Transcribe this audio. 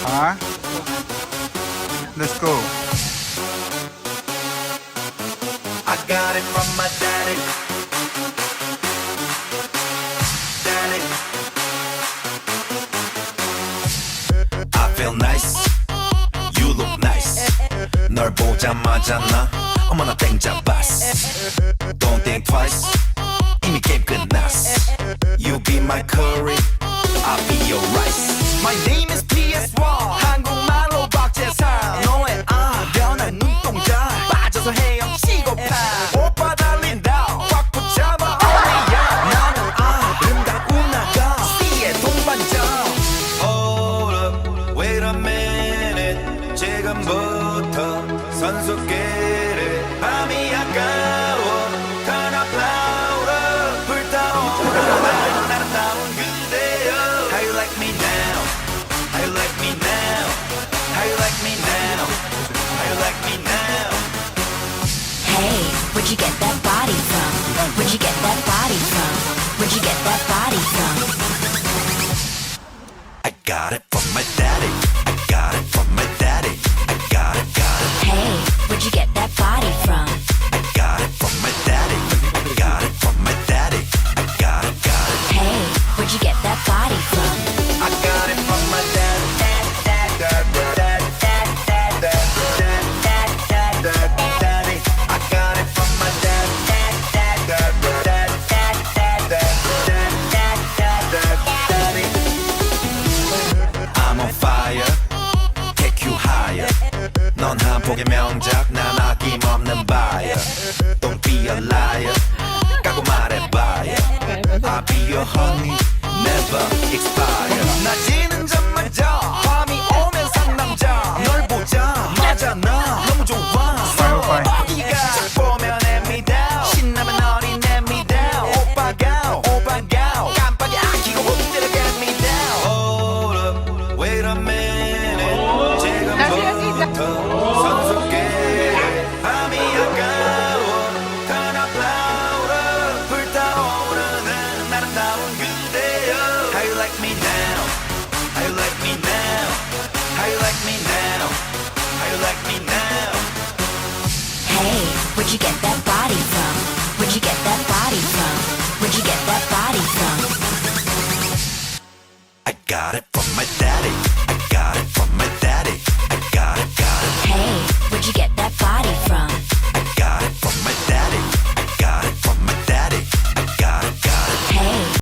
Huh? Let's go. I got it from my daddy. Daddy. I feel nice. You look nice. 널 보자마자 나 어머나 땡 잡았어. Don't think twice. 이미 게임 끝났어. You be my curry. I'll be your rice. My name is PS1. 한국말로 박재상. 너의 변한 눈동자 빠져서 헤엄치고파. 오빠 달린다. 꽉 붙잡아. 나는 아름다운 나가. C의 동반자. Hold up, wait a minute. 지금부터 선수끼리 밤이 아까워. Turn up louder. 불타오르는 아름다운 그대여. How you like me now? How you like me now? How you like me now? How you like me now? Hey, where'd you get that body from? Where'd you get that body from? Where'd you get that body from? I got it from my daddy. I got it from my daddy. I got it, got it. Hey, where'd you get that body from? I got it from my daddy. I got it from my daddy. I got it, got it. Hey, where'd you get that body from? I got it from my daddy. Daddy. I got it from my daddy. I'm on fire. Take you higher. 넌 한 폭의 명작, 난 아낌없는 buyer. Don't be a liar. 까고 말해봐요. I'll be your honey, never expire. 낮이는 잠마자 밤이 오면 상남자. 널 보자마자 나 너무 좋아. 어디가 딱 보면 애미다. 신나면 어린 애미다. 오빠가 깜빡이 아끼고 흔들어 get me down. Hold up, wait a minute. 지금부터 선수끼리 밤이 아까워. Turn up louder. 불타오르는 아름다운 그대여. How you like me now? How you like me now? How you like me now? How you like me now? Hey, where'd you get that body from? Where'd you get that body from? Where'd you get that body from? I got it from my daddy. I got it from my